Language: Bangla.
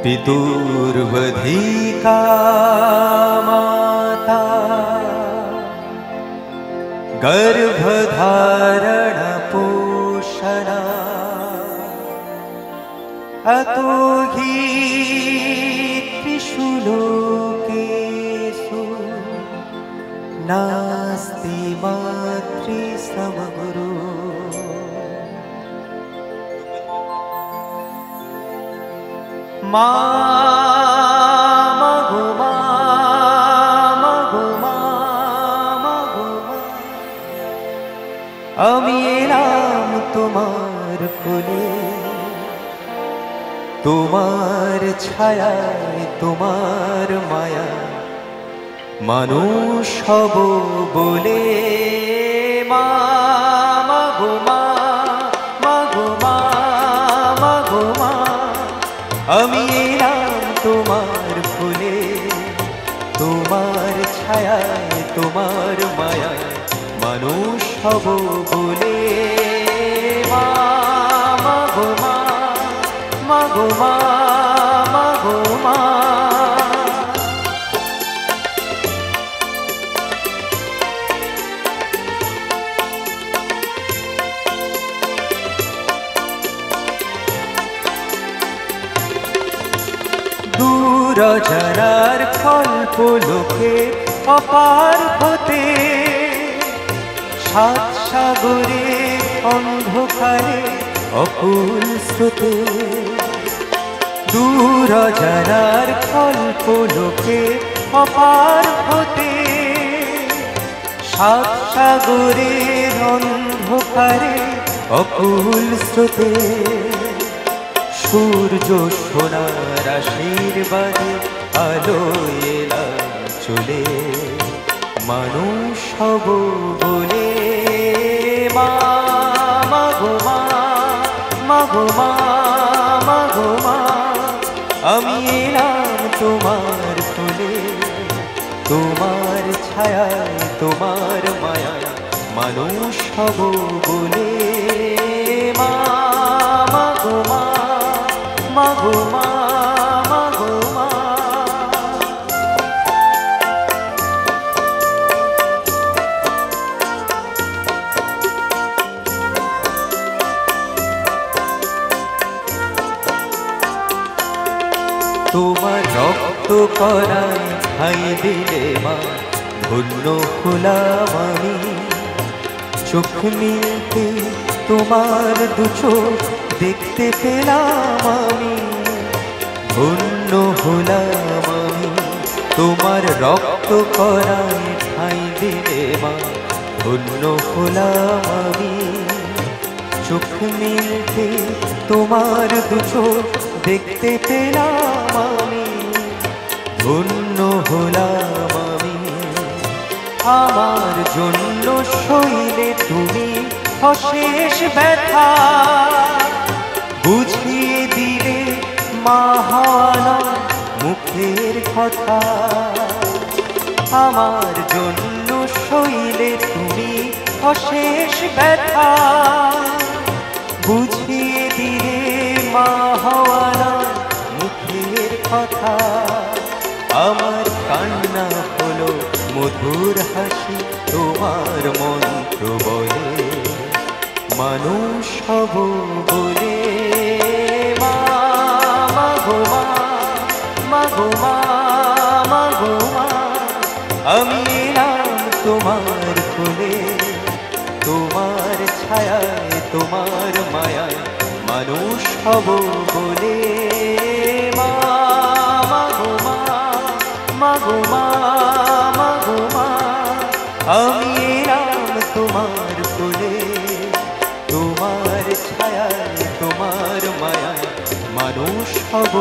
पितुर्वधिका माता गर्भधारण पोषणा अतो हि त्रिषु लोकेषु नास्ति मातृसमगुरु। আমি এলাম তোমার কোলে, তোমার ছায়ায় তোমার মায়া মানুষ হব বলে। মা মাগো মা, মাগো মা, মাগো মা, আমি এলাম তোমার কোলে, তোমার ছায়ায় তোমার মায়ায় মানুষ হব বলে। মা মাগো মা, মাগো মা, মাগো মা। দূর জানার কল্প লোকে অপার হতে, সাত সাগরে অন্ধকারে অকুল স্রোতে। দূর জানার কল্প লোকে অপার হতে, সাত সাগরে অন্ধকারে অকুল স্রোতে। সূর্য সোনার আশীর্বাদে আলো এলাম চলে, মানুষ হব বলে। মা মাগো মা, মাগো মা, মাগো মা, আমি এলাম তোমার কোলে, তোমার ছায়ায় তোমার মায়ায় মানুষ হব বলে। মা মাগো মা, মাগো মা, মাগো মা। তোমার রক্ত করায় ঠাই দিলে মা, ধন্য হলাম আমি। চোখ মিলতে তোমার দু চোখ দেখতে পেলাম আমি, ধন্য হলাম আমি। তোমার রক্ত করায় ঠাই দিলে মা, ধন্য হলাম আমি। চোখ মিলতে তোমার দু চোখ দেখতে পেলাম আমি, ধন্য হলাম আমি। আমার জন্য সইলে তুমি অশেষ ব্যথা, বুঝিয়ে দিলে মা হওয়া মুখের কথা। আমার জন্য সইলে তুমি অশেষ ব্যথা, বুঝিয়ে দিলে মা হওয়া মুখের কথা। আমার কান্না হলো মধুর হাসি, তোমার মন্ত্র বলে মানুষ হব বলে। মা মাগো মা, মাগো মা, মাগো মা, আমি এলাম তোমার কোলে, তোমার ছায়ায় তোমার মায়ায় মানুষ হব বলে। মা মাগো মা, মাগো মা, মাগো মা, আমি এলাম তোমার কোলে, তোমার ছায়ায় তোমার মায়ায় মানুষ হব।